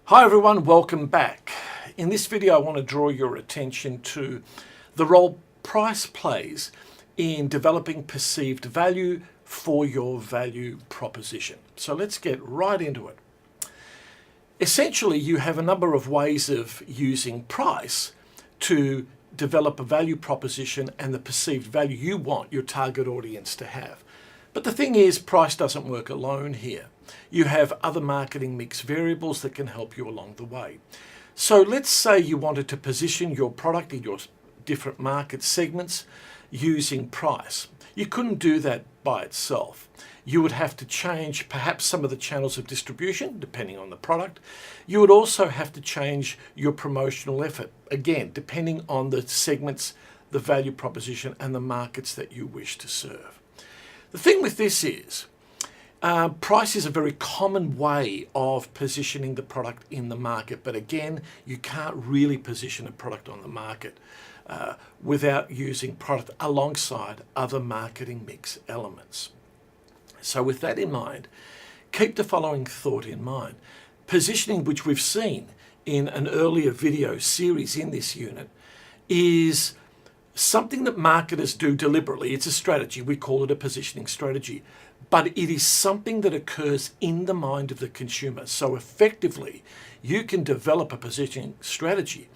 Hi everyone, welcome back. In this video I want to draw your attention to the role price plays in developing perceived value for your value proposition. So let's get right into it. Essentially, you have a number of ways of using price to develop a value proposition and the perceived value you want your target audience to have. But the thing is, price doesn't work alone here. You have other marketing mix variables that can help you along the way. So let's say you wanted to position your product in your different market segments using price. You couldn't do that by itself. You would have to change perhaps some of the channels of distribution, depending on the product. You would also have to change your promotional effort, again, depending on the segments, the value proposition, and the markets that you wish to serve. The thing with this is, price is a very common way of positioning the product in the market, but again, you can't really position a product on the market without using product alongside other marketing mix elements. So with that in mind, keep the following thought in mind. Positioning, which we've seen in an earlier video series in this unit, is something that marketers do deliberately. It's a strategy. We call it a positioning strategy. But it is something that occurs in the mind of the consumer. So effectively, you can develop a positioning strategy,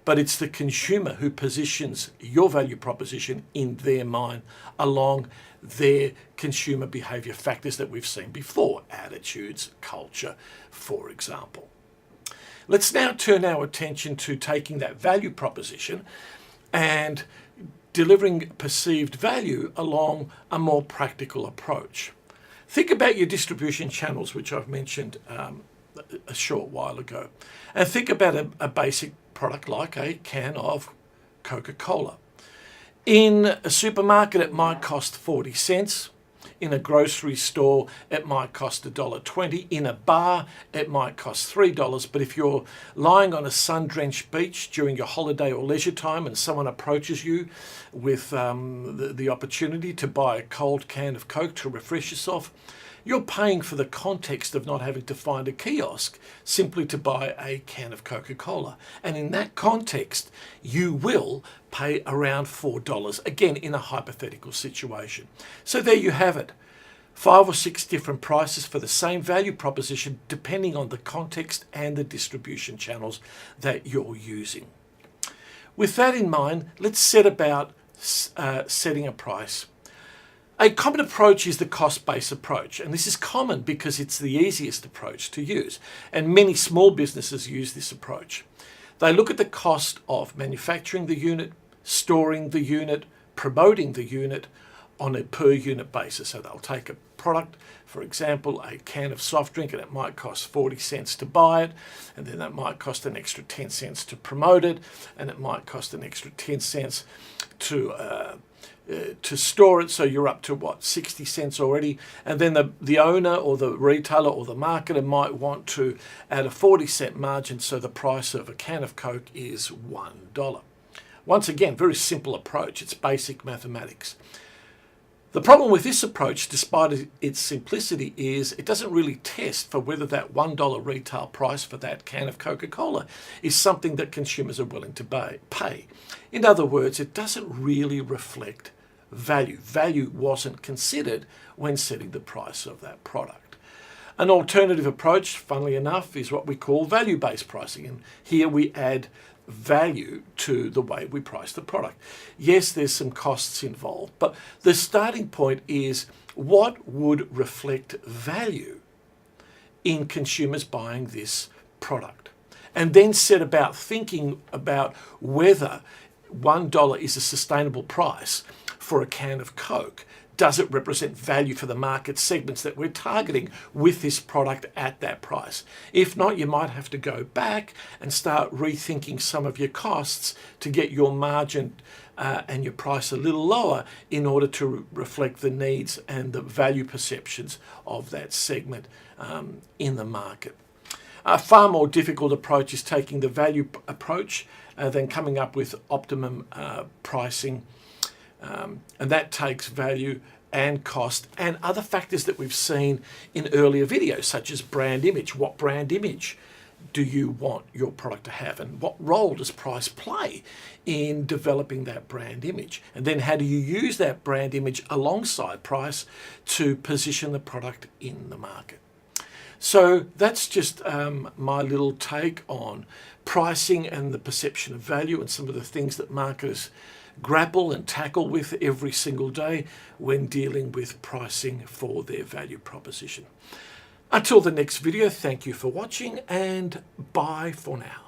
but it's the consumer who positions your value proposition in their mind along their consumer behavior factors that we've seen before, attitudes, culture, for example. Let's now turn our attention to taking that value proposition and delivering perceived value along a more practical approach. Think about your distribution channels, which I've mentioned a short while ago, and think about a basic product like a can of Coca-Cola. In a supermarket, it might cost 40 cents. In a grocery store, it might cost $1.20. In a bar, it might cost $3. But if you're lying on a sun-drenched beach during your holiday or leisure time and someone approaches you with the opportunity to buy a cold can of Coke to refresh yourself, you're paying for the context of not having to find a kiosk, simply to buy a can of Coca-Cola. And in that context, you will pay around $4, again, in a hypothetical situation. So there you have it. 5 or 6 different prices for the same value proposition, depending on the context and the distribution channels that you're using. With that in mind, let's set about setting a price. A common approach is the cost-based approach, and this is common because it's the easiest approach to use, and many small businesses use this approach. They look at the cost of manufacturing the unit, storing the unit, promoting the unit on a per unit basis. So they'll take a product, for example, a can of soft drink, and it might cost 40 cents to buy it, and then that might cost an extra 10 cents to promote it, and it might cost an extra 10 cents to store it, so you're up to what, 60 cents already, and then the owner or the retailer or the marketer might want to add a 40-cent margin, so the price of a can of Coke is $1. Once again, very simple approach. It's basic mathematics. The problem with this approach, despite its simplicity, is it doesn't really test for whether that $1 retail price for that can of Coca-Cola is something that consumers are willing to pay. In other words, it doesn't really reflect value. Value wasn't considered when setting the price of that product. An alternative approach, funnily enough, is what we call value-based pricing, and here we add value to the way we price the product. Yes, there's some costs involved, but the starting point is what would reflect value in consumers buying this product, and then set about thinking about whether $1 is a sustainable price for a can of Coke. Does it represent value for the market segments that we're targeting with this product at that price? If not, you might have to go back and start rethinking some of your costs to get your margin and your price a little lower in order to reflect the needs and the value perceptions of that segment in the market. A far more difficult approach is taking the value approach than coming up with optimum pricing. And that takes value and cost and other factors that we've seen in earlier videos, such as brand image. What brand image do you want your product to have, and what role does price play in developing that brand image? And then how do you use that brand image alongside price to position the product in the market? So that's just my little take on pricing and the perception of value, and some of the things that marketers grapple and tackle with every single day when dealing with pricing for their value proposition. Until the next video, thank you for watching, and bye for now.